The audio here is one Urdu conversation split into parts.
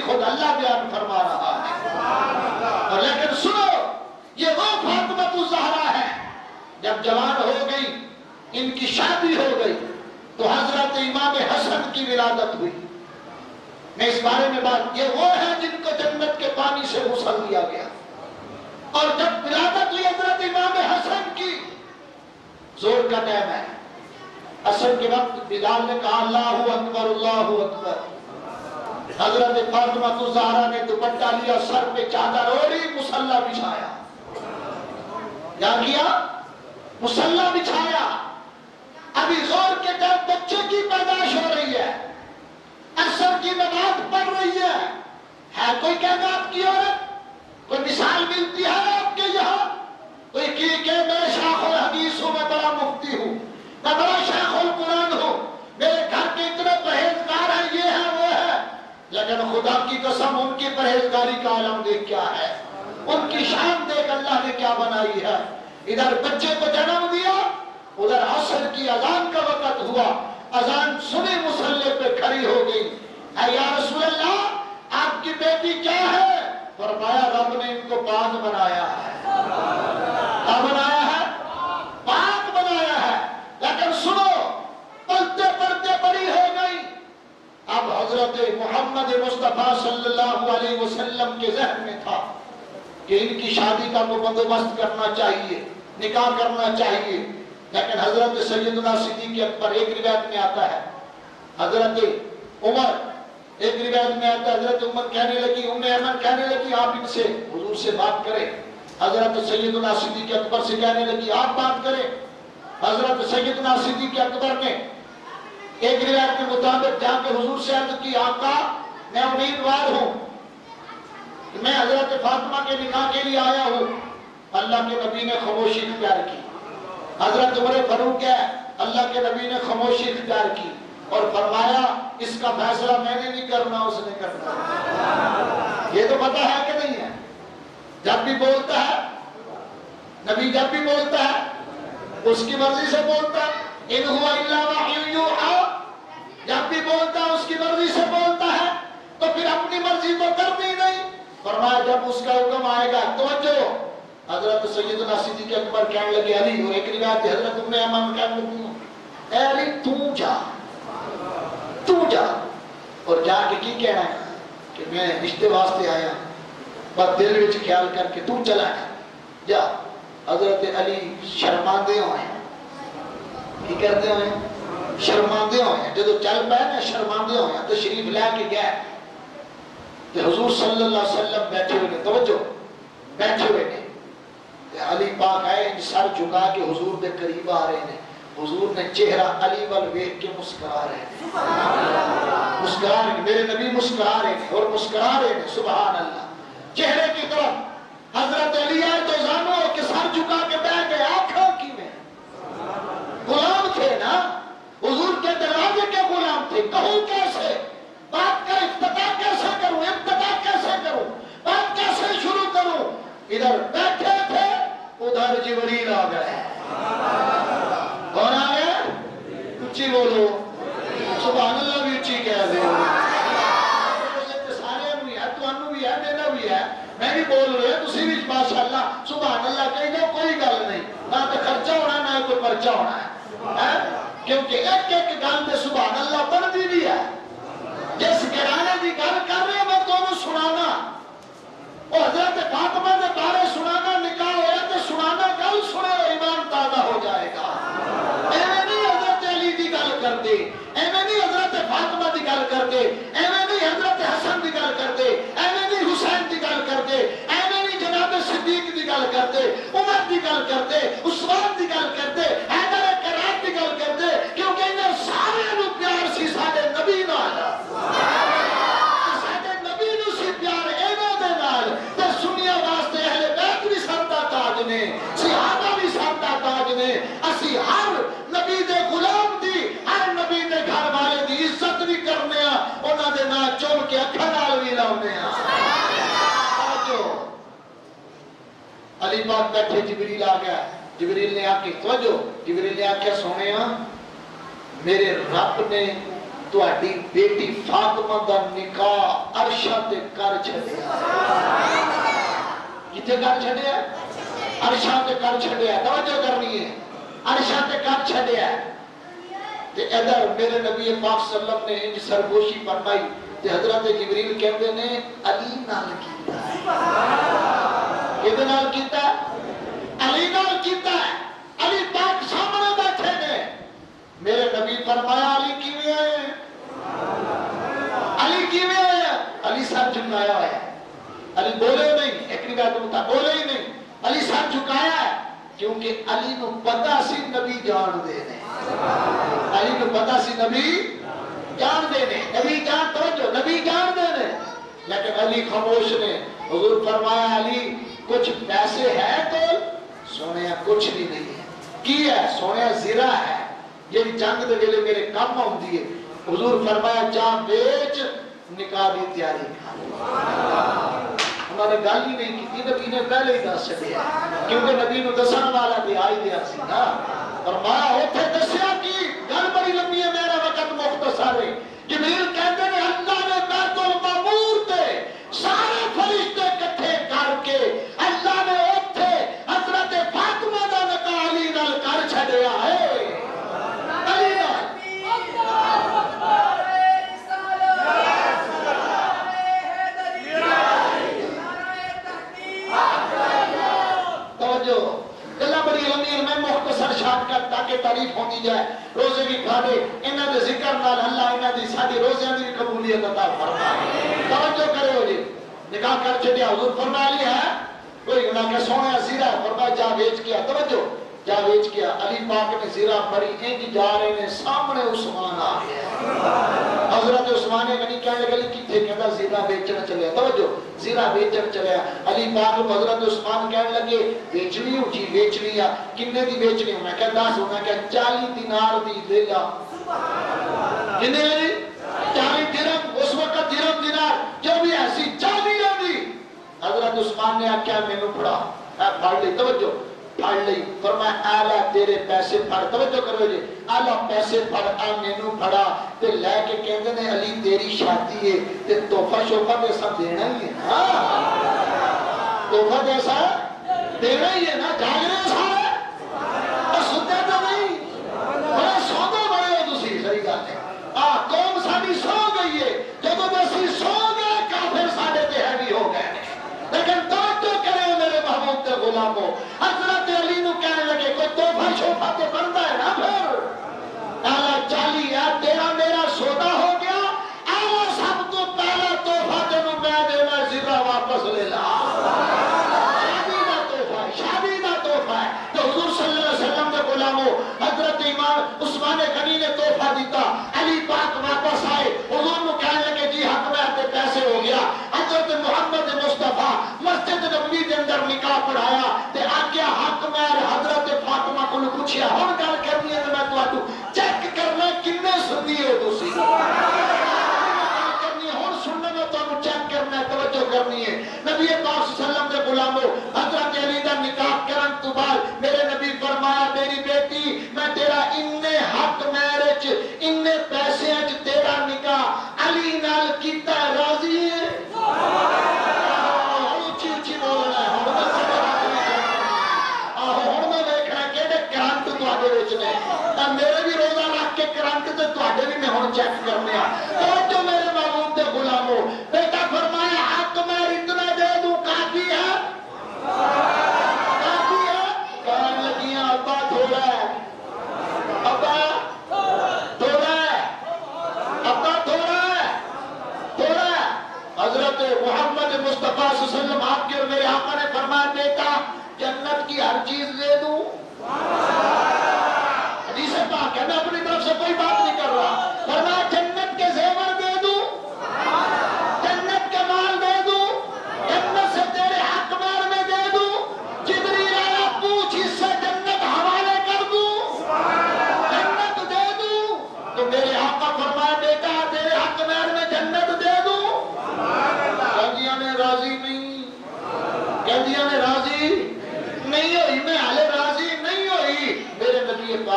خود اللہ بیان فرما رہا ہے۔ اور لیکن سنو، یہ وہ فاطمہ الزہرا ہے، جب جوان ہو گئی، ان کی شادی ہو گئی تو حضرت امام حسن کی ولادت ہوئی۔ میں اس بارے میں بات، یہ وہ ہے جن کو جنت کے پانی سے غسل دیا گیا، اور جب ولادت ہوئی حضرت امام حسن کی، زور کا ٹائم ہے، عصر کے وقت بلال نے کہا اللہ اکبر اللہ اکبر، حضرت فاطمہ الزہرا نے دوپٹہ لیا، سر پہ چادر اوڑھی، مصلی بچھایا۔ کیا کیا؟ مصلی بچھایا۔ ابھی زور کے ٹائم بچے کی پیدائش ہو رہی ہے، عصر کی نماز پڑھ رہی ہے کوئی کہنا آپ کی عورت؟ کوئی مثال ملتی ہے آپ کے یہاں؟ کوئی کہ میں شیخ الحدیث ہوں، میں بڑا مفتی ہوں، میں بڑا شیخ القرآن ہوں، میرے گھر کے اتنے پرہیزگار ہیں، یہ ہے وہ ہے، لیکن خدا کی قسم ان کی پرہیزگاری کا عالم دیکھ کیا ہے، ان کی شان دیکھ اللہ نے کیا بنائی ہے۔ ادھر بچے کو جنم دیا، ادھر عصر کی اذان کا وقت ہوا، اذان سنی، مصلی پہ کھڑی ہو گئی، اے یا رسول اللہ آپ کی بیٹی کیا ہے؟ فرمایا رب نے ان کو پاک بنایا ہے۔ کیا بنایا ہے؟ پاک بنایا ہے۔ لیکن سنو، پلتے پلتے بڑی ہو گئی، اب حضرت محمد مصطفیٰ صلی اللہ علیہ وسلم کے ذہن میں تھا کہ ان کی شادی کا بندوبست کرنا چاہیے، نکاح کرنا چاہیے، لیکن حضرت سیدنا صدیق اکبر، ایک روایت میں آتا ہے حضرت عمر، ایک روایت میں آتا ہے حضرت عمر کہنے لگی، ام ایمن کہنے لگی آپ ان سے حضور سے بات کریں، حضرت سیدنا صدیق اکبر سے کہنے لگی آپ بات کریں۔ حضرت سیدنا صدیق اکبر نے ایک روایت کے مطابق جا کے حضور سے عرض کی آقا میں امیدوار ہوں، میں حضرت فاطمہ کے نکاح کے لیے آیا ہوں۔ اللہ کے نبی نے خاموشی اختیار کی۔ حضرت عمر فاروق ہے، اللہ کے نبی نے خاموشی اختیار کی اور فرمایا اس کا فیصلہ میں نے نہیں کرنا، اس نے کرنا۔ یہ تو پتہ ہے کہ نہیں ہے؟ جب بھی بولتا ہے نبی، جب بھی بولتا ہے اس کی مرضی سے بولتا ہے، ان ہوا الا وحی یوحی، جب بھی بولتا ہے اس کی مرضی سے بولتا ہے، تو پھر اپنی مرضی تو کرنی نہیں۔ فرمایا جب اس کا حکم آئے گا توجہ، حضرت سیدنا صدیق اکبر کہنے لگے علی، اور ایک روایت حضرت ام ایمن کہنے لگی اے علی تو جا، اور جا کے کی کہنا ہے کہ میں رشتے واسطے آیا، بس دل وچ خیال کر کے تو چلا جا۔ حضرت علی شرماندے ہوئے، کی کرتے ہوئے؟ شرماندے ہوئے، جدو چل پائے نا شرماندے ہوئے، تشریف لے کے گئے کہ حضور صلی اللہ علیہ وسلم بیٹھے ہوئے، توجہ بیٹھے ہوئے نے، علی پاک آئے سر جھکا کے حضور دے قریب آ رہے ہیں، حضور نے چہرہ علی وال ویکھ کے مسکرا رہے ہیں، مسکرا رہے ہیں، میرے نبی مسکرا رہے ہیں اور مسکرا رہے ہیں، سبحان اللہ۔ چہرے کی طرف حضرت علی آئے تو زانو کہ سر جھکا کے بیٹھ گئے، آنکھوں کی میں غلام تھے نا، حضور کے دروازے کے غلام تھے، کہوں کیسے بات کا افتتاح کیسے کروں، ابتدا کیسے کروں، بات کیسے شروع کروں؟ ادھر بیٹھے تھے، ادھر جبریل آ گئے۔ کون آ گئے؟ اچھی بولو، سبحان اللہ بھی اچھی کہہ دے، سارے بھی ہے، تو انو بھی ہے، میرا بھی ہے، میں بھی بول رہے ہیں، تسی بھی ماشاءاللہ سبحان اللہ کہیں گے، کوئی گل نہیں، نہ تو خرچہ ہونا نہ کوئی پرچہ ہونا ہے، کیونکہ ایک ایک گل تے سبحان اللہ بنتی بھی ہے۔ جس گھرانے کی گل کر رہے میں تمہیں سنانا، اور حضرت فاطمہ نے بارے سنانا، نکاح ہوا تو سنانا، گل سنے اور ایمان تازہ ہو جائے گا۔ ایویں نہیں حضرت علی کی گل کرتے، ایویں نہیں حضرت فاطمہ کی گل کرتے، ایویں نہیں حضرت حسن کی گل کرتے، ایویں نہیں حسین کی گل کرتے، ایویں نہیں جناب صدیق کی گل کرتے، عمر کی گل کرتے، عثمان کی گل کرتے، حیدر کرار کی گل کرتے، کیونکہ انہیں سارے نو پیار سی سارے نبی نال، سارے نبی نو سی پیار ایویں دے نال، تے سنیا واسطے اہل بیت بھی سر دا تاج نے، صحابہ بھی سر دا تاج نے، اسی ہر نبی دے غلام دی، ہر نبی دے گھر والے دی عزت بھی کرنے ہاں، انہاں دے نام چوم کے اکھاں نال بھی لاؤنے ہاں۔ علی پاک بیٹھے، جبریل آ گیا، جبریل نے آ کے توجہ، جبریل نے آ کے سونے ہاں میرے رب نے تہاڈی بیٹی فاطمہ دا نکاح عرشاں تے کر چھڈیا. کتے کر چھڈیا؟ عرشاں تے کر چھڈیا. توجہ کرنی ہے, عرشاں تے کر چھڈیا. تے ادھر میرے نبی پاک صلی اللہ علیہ وسلم نے انج سرگوشی فرمائی تے حضرت جبریل کہندے نے علی نال کیتا ہے. کدے نال کیتا ہے؟ علی نال کیتا ہے. علی پاک سامنے بیٹھے نے. میرے نبی فرمایا علی کیویں آئے؟ علی کیویں آئے؟ علی سر جھکایا ہوا ہے. علی بولے نہیں, ایک روایت میں تھا بولے ہی نہیں, علی سر جھکایا ہے کیونکہ علی کو پتہ سی نبی جان دے نے. علی کو پتہ سی نبی جان دے نے, نبی جان توجہ نبی جان دے نے. لیکن علی خاموش نے. حضور فرمایا علی کچھ پیسے ہے تو سونے کچھ بھی نہیں ہے. کی ہے؟ سونے زیرہ ہے, یہ جنگ دے ویلے میرے کام ہوندی ہے. حضور فرمایا جا بیچ, نکاح دی تیاری کر. انہوں نے گل ہی نہیں کی, نبی نے پہلے ہی دس چھڈیا کیونکہ نبی نو دسن والا تے آئی دیا سی نا. فرمایا اوتھے دسیا کی گل بڑی لمبی ہے, میرا وقت مختصر ہے. جبریل کہتے ہیں اللہ نے بیت المعمور تے سارے فرشتے اکٹھے کر کے اللہ نے اوتھے حضرت فاطمہ دا نکاح علی نال کر چھڈیا ہے. علی نال توجہ گلا بڑی لمبی, میں مختصر شارٹ کر تاکہ تعریف ہوتی جائے. روزے بھی کھاڑے انہاں دے ذکر نال اللہ انہاں دی ساری روزیاں دی قبولیت عطا فرمائے. توجہ کرو جی. نکاح کر چھڈیا. حضور فرمایا علی ہے کوئی انہاں کہ سونے زیرہ, فرمایا جا بیچ کیا. توجہ جا بیچ کیا. علی پاک نے زیرہ پڑی, انج جا رہے نے, سامنے عثمان آ گیا. حضرت عثمان غنی کہنے لگے کتنے, کہتا زیرہ بیچنا چلیا. توجہ زیرہ بیچنا چلیا. علی پاک کو حضرت عثمان کہنے لگے بیچنی ہو جی بیچنی ہے. کنے دی بیچنی ہو؟ میں کہا 10. ہونا کہ 40 دینار دی لے جا. کنے دی 40 درہم, اس وقت درہم دینار جو بھی ایسی 40 دی. حضرت عثمان نے آکھیا مینوں پڑھا, پڑھ لی. توجہ پڑھ لی. فرمایا آلہ تیرے پیسے پڑھ. توجہ کرو جی, آلہ پیسے پڑھ, آ مینوں پڑھا تے لے کے کہندے نے علی تیری شادی ہے تے تحفہ شوفہ تے سب دینا ہی ہے نا. تحفہ جیسا دینا ہی ہے نا. جاگ رہے سارے اور ستے تو نہیں, بڑے سودے بڑے ہو تسی. صحیح گل ہے. قوم ساری سو گئی ہے. جب اسی سو گئے کافر ساڈے تے ہیوی ہو گئے. لیکن توجہ کرے میرے محبوب تے غلاموں, حضرت علی نو کہنے لگے کوئی تحفہ شوفہ تے بنتا ہے نا. پھر اعلیٰ 40 ہے تیرا میرا سودا ہو گیا. اعلیٰ سب تو پہلا تحفہ تینوں میں دینا, زیرہ واپس لے لا. شادی دا تحفہ ہے, شادی دا تحفہ ہے. تو حضور صلی اللہ علیہ وسلم کے غلاموں حضرت امام عثمان غنی نے تحفہ دیتا. علی پاک واپس آئے. حضور کو کہنے لگے جی حق میں آتے پیسے ہو گیا. حضرت محمد مصطفیٰ مسجد نبوی کے اندر نکاح پڑھایا تے آکیا حق میں حضرت فاطمہ کو پوچھیا ہن گل کرنی ہے تے میں تانوں چیک کرنا کنے سنی ہو تسی. کرنی ہن سننے میں تانوں چیک کرنا ہے, توجہ کرنی ہے. نبی پاک صلی اللہ علیہ وسلم کے غلاموں حضرت علی دا نکاح کرن تو بعد میرے نبی فرمایا میری بیٹی میں تیرا اننے حق میرج اننے پیسے اج تیرا نکاح علی نال کیتا راضی ہے. میرے بھی روزہ رکھ کے کرنٹ تے تواڈے بھی میں ہن چیک کرنے آ. توجہ میرے محبوب دے غلاموں, بیٹا فرمایا حق میں اتنا دے دوں کافی ہے, کافی ہے. کہنے لگیاں ابا تھوڑا ہے, ابا تھوڑا ہے, ابا تھوڑا ہے, تھوڑا ہے. حضرت محمد مصطفیٰ صلی اللہ علیہ وسلم آپ کے میرے آقا نے فرمایا بیٹا جنت کی ہر چیز دے دوں. حدیث پاک ہے, میں اپنی طرف سے کوئی بات نہیں کر رہا. فرمایا جنت کے زیور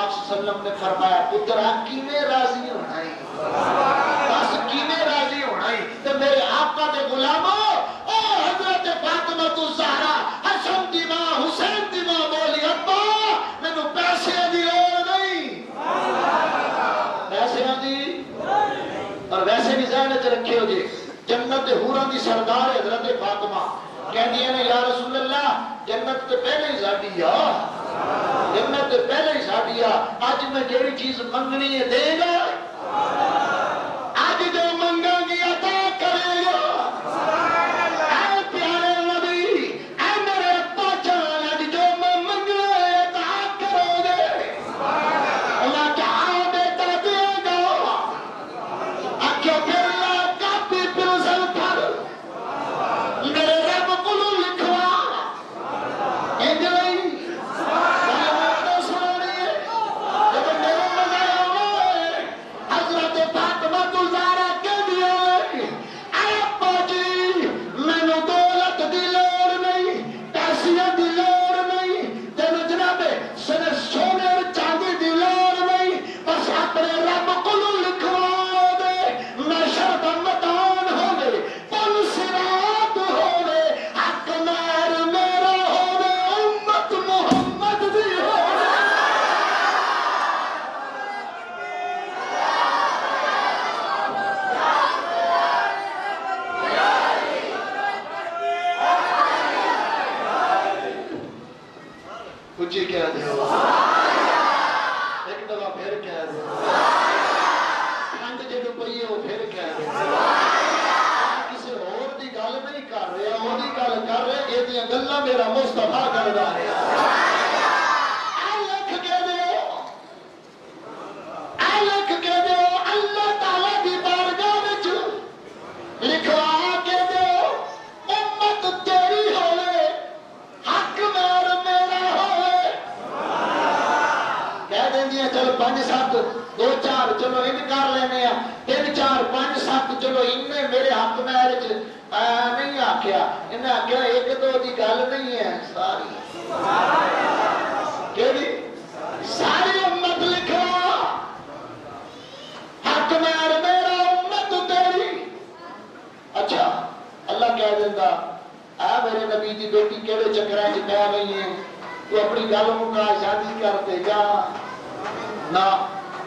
پاک صلی اللہ علیہ وسلم نے فرمایا پترا کیویں راضی ہونا ہے بس کیویں راضی ہونا ہے تے میرے آقا دے غلامو او حضرت فاطمہ الزہرا حسن دی ماں حسین دی ماں بولی ابا مینوں پیسے دی لوڑ نہیں پیسے دی اور ویسے بھی ذہن وچ رکھیو جی جنت دے حوراں دی سردار حضرت فاطمہ کہندیاں نے یا رسول اللہ جنت تے پہلے ہی ساڈی آ جنت تے پہلے ہی ساڈی آ اج میں جیڑی چیز منگنی ہے دے گا اج جو منگاں گی عطا کرے گا اے پیارے نبی اے میرے ابا جان اج جو میں منگنا ہے عطا کرو گے اللہ کیا بیٹا دے گا اکھیوں پھر کاپی پنسل پھڑ میرے رب کو لکھوا انج نہیں کچھ کہہ دے ایک دفعہ پھر کہہ دے کھنڈ جدو پئی وہ پھر کہہ دے کسی اور دی گل نہیں کر رہا وہ دی گل کر رہے یہ دیا گلاں میرا مصطفیٰ کر رہا ہے لکھ کے دیو اللہ تعالیٰ دی بارگاہ وچ لکھوا کے دیو امت تیری ہوئے حق میر میرا ہوئے کہہ دیں دیا چلو 5 7 2 4 چلو ان کر لینے ہیں 3 4 5 7 چلو انہیں میرے حق میر نہیں آکھیا انہیں آکھیا 1 2 دی گل نہیں ہے ساری کیڑی ساری امت لکھوا حق میر میرا امت تیری اچھا اللہ کہہ دیندہ اے میرے نبی دی بیٹی کیڑے چکرائیں پہ گئی ہیں تو اپنی گل مکا شادی کرتے جا نہ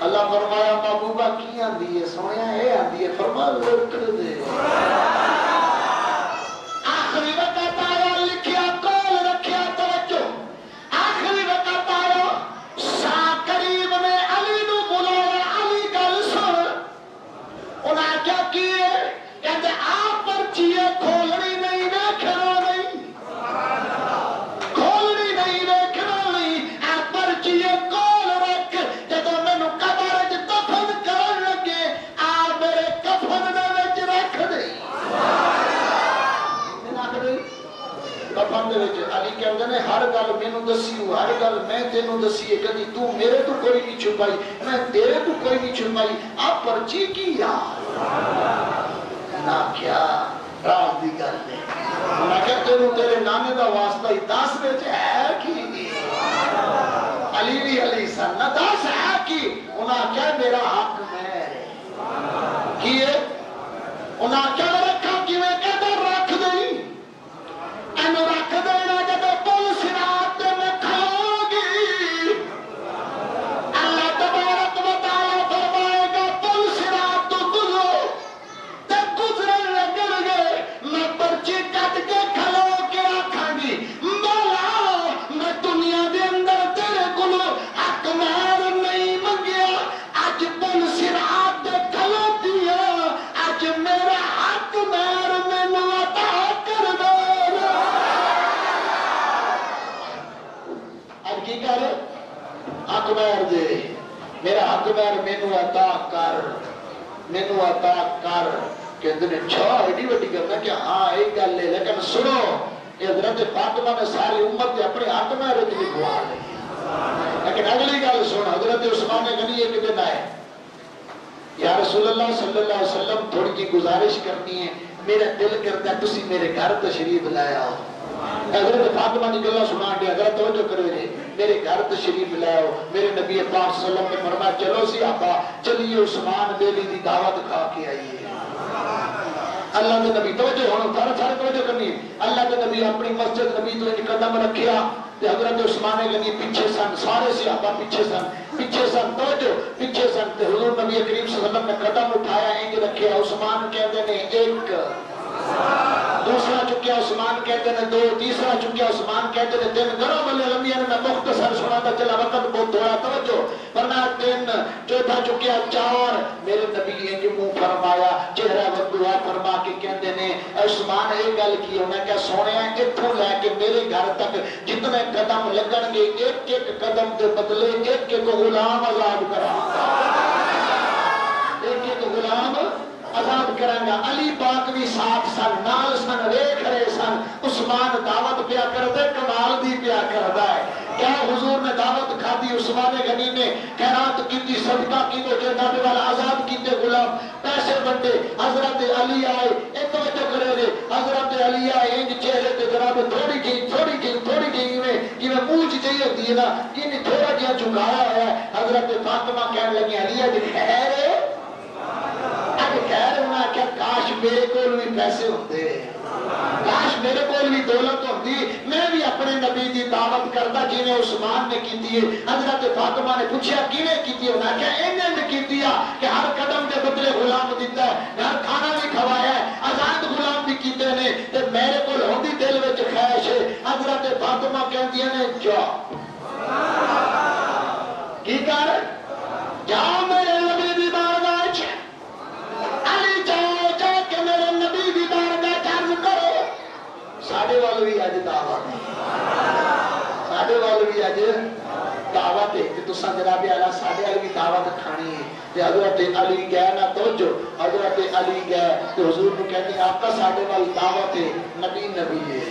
اللہ فرمایا محبوبہ کی آندی ہے سویا ہے آندی ہے فرما لوٹ دے آخری وقت آیا لکھیا کول رکھیا توجہ آخری وقت آیا سا کریم نے علی نو بلایا علی گل سن انہاں کیا کیے کہتے آپ پرچیے کھولنی نہیں دیکھنا نہیں کھولنی نہیں دیکھنا نہیں آپ پرچیے کھول رکھ جدو مینوں قبر وچ دفن کرن لگے آ میرے کفن دے وچ رکھ دے کفن دے وچ علی کہندے نے ہر گل مینوں دسیو ہر گل میں تینوں دسی ہے کدی تو میرے تو کوئی نہیں چھپائی میں تیرے تو کوئی نہیں چھپائی آپ پرچی کی یار نہ کیا راز دی گل دے میں کہتے ہوں تیرے نانے دا واسطہ ہی 10 وچ ہے کی علی بھی علی سن نہ 10 ہے کی انہاں کیا میرا حق ہے کیے انہاں کیا رکھا کیویں کہتا رکھ دئی اینو رکھ دینا جب پل صراط تے میں کھلو گی اللہ تبارک و تعالی فرمائے گا پل صراط تو گزرو تے گزرن لگن گے میں پرچی کٹ کے کھلو کے آکھاں گی مولا میں دنیا دے اندر تیرے کولو حق مہر نہیں منگیا اج پل صراط تے کھلو دیا اج میرا حق مہر مینوں عطا کر دے اب کی کر حق مہر دے میرا حق مہر مینوں عطا کر کہندے نے چھا ایڈی وڈی گل ہے کہ ہاں ایک گل ہے لیکن سنو یہ حضرت فاطمہ نے ساری امت نے اپنے ہاتھ میں رت لکھوا لی لیکن اگلی گل سن حضرت عثمان غنی ایک دن آئے یا رسول اللہ صلی اللہ علیہ وسلم تھوڑی کی گزارش کرنی ہے میرا دل کرتا ہے تسی میرے گھر تشریف لایا ہو حضرت فاطمہ نے گلا سنا دیا حضرت توجہ کرو جی میرے گھر تشریف لاؤ. میرے نبی پاک صلی اللہ علیہ وسلم نے فرمایا چلو صحابہ چلیے عثمان بیلی دی دعوت کھا کے آئیے. اللہ کے نبی توجہ ہونا سارے توجہ کرنی ہے. اللہ کے نبی اپنی مسجد نبی تو ایک قدم رکھیا تے حضرت عثمان غنی پیچھے سن, سارے صحابہ پیچھے سن توجہ پیچھے سن تے حضور نبی کریم صلی اللہ علیہ وسلم نے قدم اٹھایا انج رکھیا. عثمان کہتے نے ایک, دوسرا چکیا عثمان کہتے ہیں دو, تیسرا چکیا عثمان کہتے ہیں تین. گھروں والے لمبیا نے میں مختصر سناتا چلا وقت بہت تھوڑا توجہ ورنہ تین, چوتھا چکیا چار. میرے نبی انج منہ فرمایا چہرہ بدعا فرما کے کہتے ہیں عثمان ایک گل کی ہونا کیا سونے اتھوں لے کے میرے گھر تک جتنے قدم لگن گے ایک ایک قدم کے بدلے ایک ایک غلام آزاد کرا, ایک ایک غلام آزاد کریں گا. علی پاک بھی ساتھ سن, نال سن, ریکھ رہے سن. عثمان دعوت پیا کردے, کمال دی پیا کردا ہے. کیا حضور نے دعوت کھا دی, عثمان غنی نے خیرات کی, صدقہ کی, جناب والا آزاد کیتے غلام, پیسے بنٹے. حضرت علی آئے, ایک توجہ کرے گے, حضرت علی آئے انج چہرے تے جناب تھوڑی گئی میں پوچھ جی ہوتی ہے نا کہ تھوڑا جہا جھکایا ہوا ہے. حضرت فاطمہ کہنے لگی علی اج خیر ہے, خیر ہونا کیا کاش میرے کول بھی پیسے ہوتے, کاش میرے کول بھی دولت ہوتی, میں بھی اپنے نبی دی دعوت کرتا جنہیں عثمان نے کی ہے. حضرت فاطمہ نے پوچھا کیویں کیتی ہے, انہاں کہا انہیں کیتی ہے کہ ہر قدم کے بدلے غلام دیتا ہے, ہر کھانا بھی کھوایا ہے, آزاد غلام بھی کیتے نے تے میرے کول ہوندی دل وچ خواہش ہے. حضرت فاطمہ کہندیاں نے جا کی کر جاؤ میرے نبی دی بارگاہ وچ, علی جاؤ جا کے میرے نبی دی بارگاہ عرض کرو ساڈے وال بھی اج دعوت ہے, ساڈے وال بھی اج دعوت ہے کہ تساں جناب اعلی ساڈے وال بھی دعوت کھانی ہے. تے حضرت علی گئے نا توجہ, حضرت علی گئے تے حضور کو کہتے ہیں آقا ساڈے وال دعوت ہے, نبی ہے.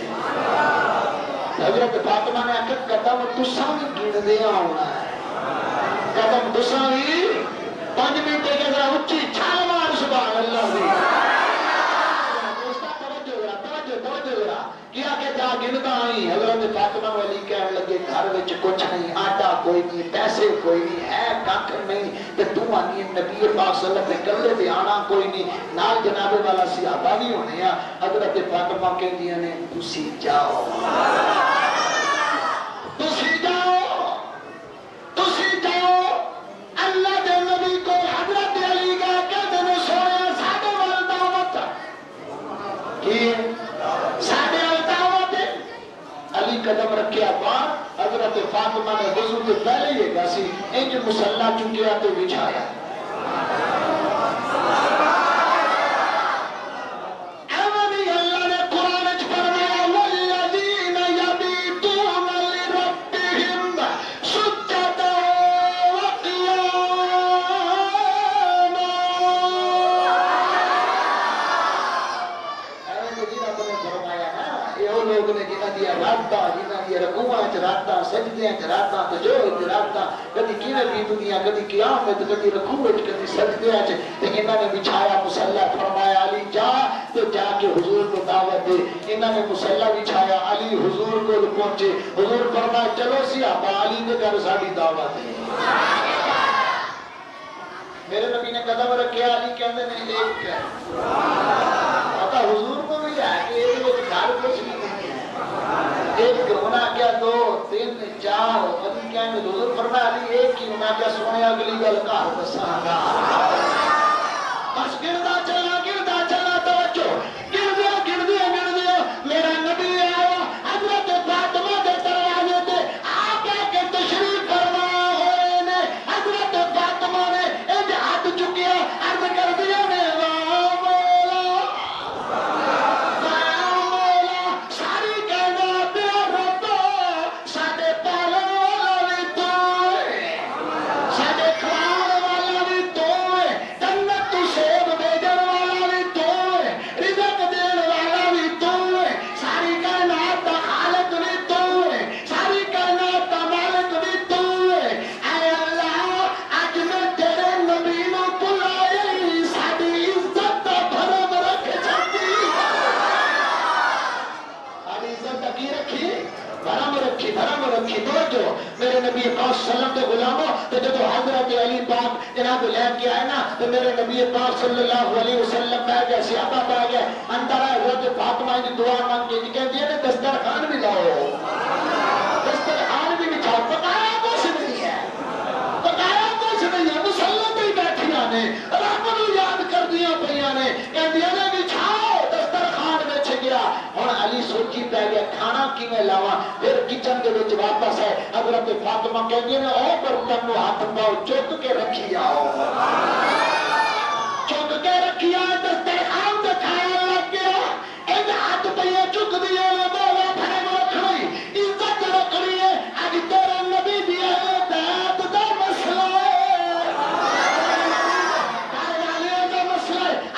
حضرت فاطمہ نے آخر قدم تساں بھی گندیاں ہونا ہے, قدم تساں بھی 5 منٹ کے ذرا اچھی چھال مار سبحان اللہ دی. کیا کہ جا گنتا آئی. حضرت فاطمہ والی کہنے لگے گھر وچ کچھ نہیں, آٹا کوئی نہیں, پیسے کوئی نہیں, ہے کھ نہیں, تے تو آنی نبی پاک صلی اللہ علیہ وسلم کلے تے آنا کوئی نہیں, نال جناب والا صحابہ بھی ہونے ہیں. حضرت فاطمہ کہندیاں نے تسی جاؤ, تسی جاؤ, تسی جاؤ. اللہ دے نبی کو حضرت علی کا کہتے ہیں سویا ساڈے وال دعوت کی, ساڈے علی قدم رکھیا باہر. حضرت فاطمہ نے وضو کے پہلے یہ گا سی انج مصلا چکیا تو بچھایا. اللہ نے قرآن وچ فرمایا والذین یبیتون لربہم سجدا وقیاما. لوگ نے جنہ دیا راتاں, جنہ دیا رکوعاں چ راتاں, سجدیاں چ راتاں, تجوید چ راتاں, کدی کیویں بھی دنیا, کدی قیامت, کدی رکوع وچ, کدی سجدیاں چ, تے انہاں نے بچھایا مصلی. فرمایا علی جا تے جا کے حضور کو دعوت دے. انہاں نے مصلی بچھایا, علی حضور کو پہنچے. حضور فرمایا چلو صحابہ علی دے گھر ساڈی دعوت ہے. میرے نبی نے قدم رکھے, علی کہندے نے ایک ہے, پتہ حضور کو بھی ہے کہ ایک گھر کچھ نہیں, ایک ہونا کیا 2 3 4. علی کہنے حضور فرمایا علی ایک ہی ہونا کیا سونے اگلی گل گھر دساں گا. بس گردا چلا توجہ گردیا میرا نبی آیا حضرت فاطمہ کے دروازے تے آ کے تشریف فرما ہوئے نے. حضرت فاطمہ نے انج ہاتھ چکیا, عرض کر دیا نے تو لے کے آئے نا تو میرے نبی پاک صلی اللہ علیہ وسلم بہ گئے صحابہ بہ گئے اندر آئے حضرت فاطمہ کی دعا مانگ کے کہتی ہے دسترخوان بھی لاؤ دسترخوان بھی بچھاؤ پکایا کچھ نہیں ہے پکایا کچھ نہیں ہے مسلم پہ ہی بیٹھیاں نے رب نو یاد کر دیا پہ نے کہتی نے بچھاؤ دسترخوان بچ گیا ہوں علی سوچی پہ گیا کھانا کیویں لاواں پھر کچن کے وچ واپس ہے حضرت فاطمہ کہتی نے او برتن نو ہاتھ پاؤ چک کے رکھی آؤ چک کے رکھی آؤ دسترخوان تے کھانا لگ گیا اے ہاتھ پہ چک دیا مولا پھڑ رکھنی عزت رکھنی ہے اج تیرے نبی دی بیعت دا مسئلہ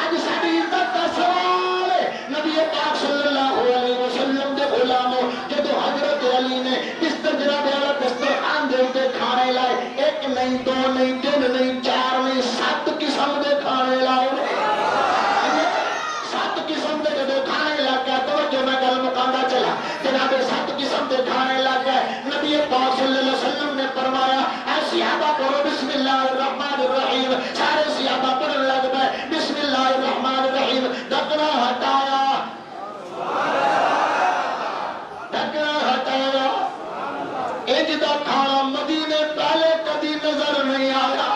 اج ساری عزت کا سوال ہے نبی پاک صلی اللہ علیہ وسلم دے غلاموں جدو حضرت علی نے بستر جناب والا دسترخوان دے تے کھانے لائے ایک نہیں دو نہیں تین نہیں چار نہیں 7 قسم دے کھانے لائے 7 قسم دے جدو کھانے لگ گیا توجہ میں گل مکاندا چلا جناب 7 قسم دے کھانے لگ گئے نبی پاک صلی اللہ علیہ وسلم نے فرمایا اے صحابہ پڑھو بسم اللہ الرحمن الرحیم سارے صحابہ پڑھنے لگ پئے بسم اللہ الرحمن الرحیم ڈھکنا ہٹایا ڈھکنا ہٹایا انج دا کھانا مدینے پہلے کبھی نظر نہیں آیا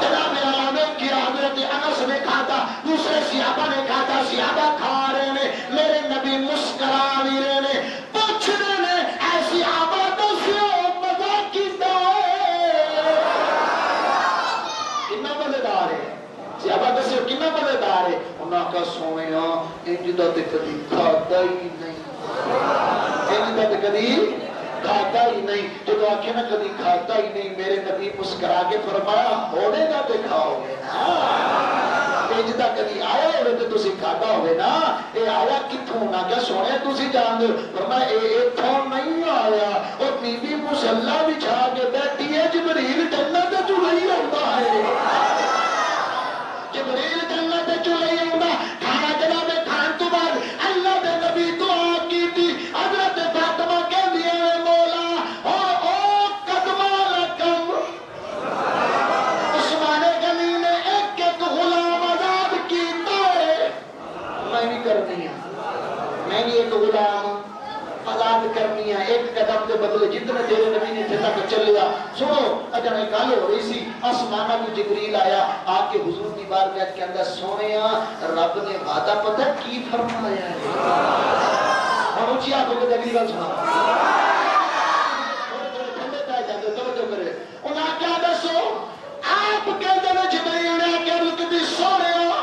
جناب والا نے کیا حضرت انس نے کھاتا دوسرے صحابہ نے کھاتا صحابہ کھا رہے نے میرے نبی مسکرا بھی رہے نے پوچھ رہے نے اے صحابہ دسو مزہ کیتا ہے کتنا مزیدار ہے صحابہ دسو کتنا مزیدار ہے انہاں کا سونیا انج دا تے کبھی کھاتا ہی نہیں انج دا تے کبھی کھاتا ہی نہیں جب آنکھیں میں کبھی کھاتا ہی نہیں میرے نبی مسکرا کے فرمایا ہونے گا تو کھاؤ گے نا پیجدہ کبھی آیا ہوئے تو تسی کھاتا ہوئے نا اے آیا کتھوں نہ کیا سونے تسی جان دے فرمایا اے تھوں نہیں آیا اور بی بی مسلح بچھا کے بیٹھی ہے جبریل جنت چلائی ہوتا ہے جبریل جنت چلائی ہوتا کھانا جناب کھان تو بعد اللہ دے نبی دعا کی تھی حضرت فاطمہ کے لیے میں بھی ایک غلام آزاد کرنی ہے ایک قدم کے بدلے جتنے تیرے نبی نے تھے تک چل لیا سنو اجن ایک گل ہو رہی سی آسمانہ کو جبریل آیا آ کے حضور کی بارگاہ کے اندر سونیا رب نے وعدہ پتہ کی فرمایا ہے اور اونچی آپ کو اگلی گل سنا تھوڑے ٹھنڈے پہ جاتے توجہ کرے انہاں کیا دسو آپ کے دل جبریل نے کہ رکتی سونیا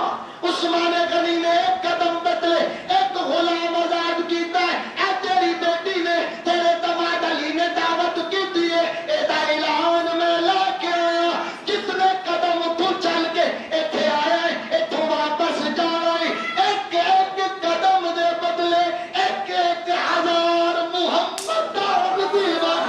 عثمان غنی نے ایک قدم بدلے ایک غلام آزاد کیتا ہے اے تیری بیٹی نے تیرے دماد علی نے دعوت کی دی ہے اے دا اعلان میں لا کے آیا جتنے قدم تو چل کے ایتھے آیا ہے ایتھوں واپس جانا ہے ایک ایک قدم دے بدلے ایک ایک ہزار محمد دعوت دی بات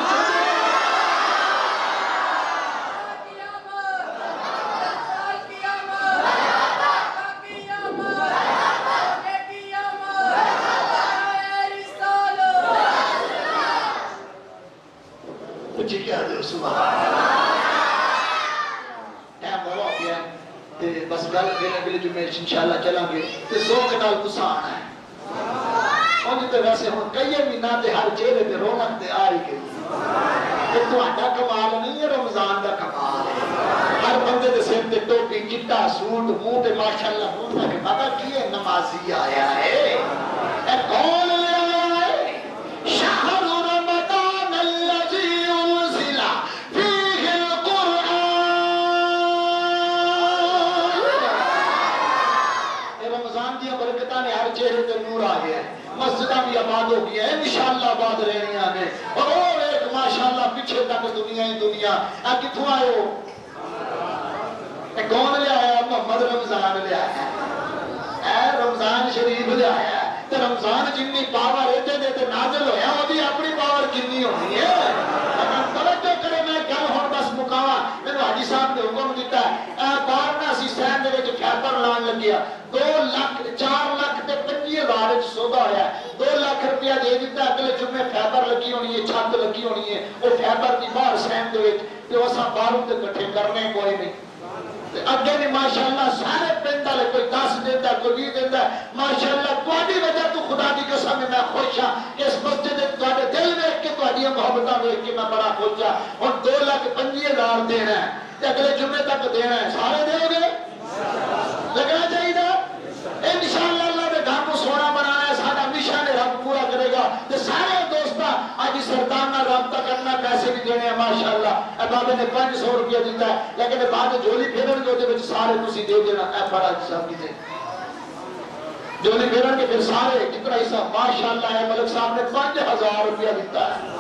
بس گل پھر اگلے جمعے انشاءاللہ چلاں گے تے ذوق نال تساں آنا ہے اونج تے ویسے ہن کئی مہینہ تے ہر چہرے تے رونق تے آ ہی گئی تے تہاڈا کمال نہیں ہے رمضان دا کمال ہے ہر بندے دے سر تے ٹوپی چٹا سوٹ منہ تے ماشاءاللہ منہ تے پتہ کی ہے نمازی آیا ہے اے کون لے آیا ہے شہر رمضان الذی انزل فیہ القرآن رمضان دی برکتاں نے ہر چہرے تے نور آ گیا ہے مسجداں بھی آباد ہو گیا ہے انشاءاللہ آباد رہنیاں نے اور ایک ماشاءاللہ پیچھے تک دنیا ہی دنیا آ کتھوں آئے ہو اے کون لے آیا محمد رمضان لے آیا اے رمضان شریف لے آیا تے رمضان جنی پاور ایتھے دے تے نازل ہویا وہ بھی اپنی پاور کتنی ہونی ہے توجہ کرے میں گل ہن بس مکاواں مینوں حاجی صاحب نے حکم دیتا ہے باہر نہ اسی سین دے وچ کھیتر لان لگیا 2 لاکھ 4 لاکھ تے 25,000 وچ سودا ہویا 2 لاکھ روپیہ دے دیتا اگلے جمعے فیبر لگی ہونی ہے چھت لگی ہونی ہے او فیبر دی باہر سین دے وچ تے اساں باہروں تے اکٹھے کرنے کوئی نہیں اگے بھی ماشاءاللہ سارے پنڈ والے کوئی 10 دیتا کوئی 20 دیتا ماشاءاللہ تہاڈی وجہ تو خدا دی قسم میں خوش ہاں کہ اس مسجد وچ تہاڈے دل ویکھ کے تہاڈیاں محبتاں ویکھ کے میں بڑا خوش ہاں ہن 2,25,000 دینا ہے تے اگلے جمعے تک دینا ہے سارے دیو گے لگنا چاہیے انشاءاللہ اللہ نے گھر کو سونا بنانا ہے سارا مشن رب پورا کرے گا تے سارے دوستا اج سرکار نال رابطہ کرنا پیسے بھی دینے ہیں ماشاءاللہ اے بابے نے 500 روپیہ دیتا ہے لیکن بعد جھولی پھیرن کے وچ سارے تسی دے دینا اے بڑا حساب کی دے جھولی پھیرن کے پھر سارے کتنا حصہ ماشاءاللہ اے ملک صاحب نے 5,000 روپیہ دیتا ہے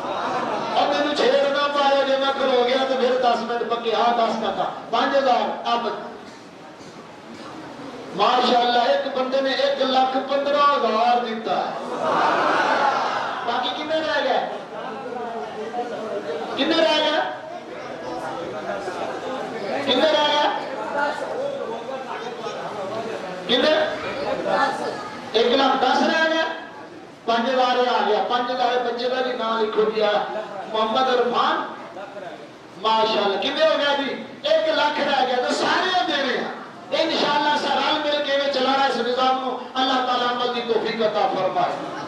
اور میں نے چھیڑنا پایا جے میں کھلو گیا تو پھر 10 منٹ پکے ہاں 10 کا تھا 5,000 اب ماشاءاللہ ایک بندے نے 1,15,000 دیتا ہے باقی کتنے رہ گئے کتنے رہ گئے کتنے رہ گئے کتنے 1,10,000 رہ گئے 5,000 آ گیا 5,000 بچے کا بھی نام لکھو دیا محمد عرفان ماشاءاللہ کتنے ہو گیا جی 1,00,000 رہ گیا تو سارے دے رہے ہیں انشاءاللہ سرال مل کے چلانا اس نظام کو اللہ تعالیٰ عمل کی توفیق عطا فرمائے